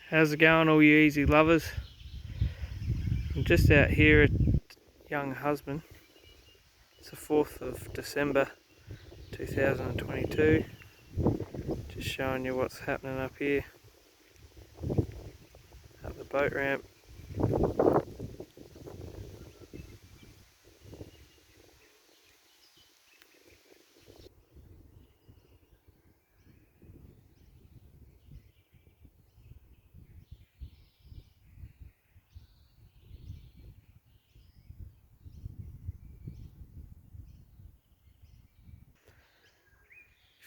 How's it going, all you easy lovers? I'm just out here at Young Husband. It's the 4th of December 2022. Just showing you what's happening up here at the boat ramp.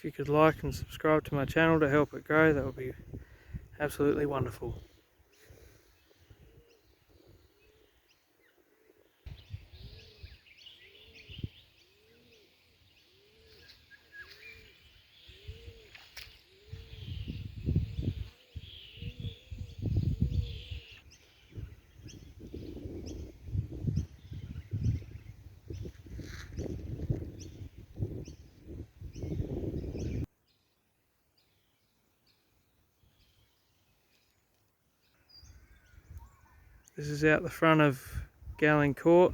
If you could like and subscribe to my channel to help it grow, that would be absolutely wonderful. This is out the front of Gowling Court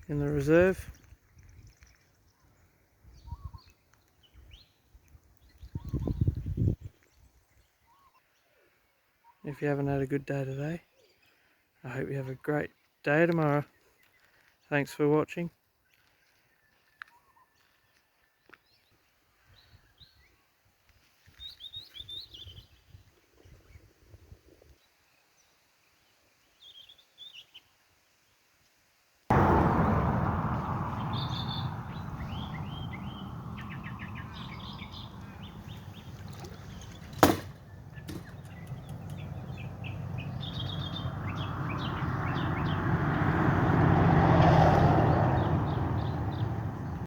in the reserve. If you haven't had a good day today, I hope you have a great day tomorrow. Thanks for watching.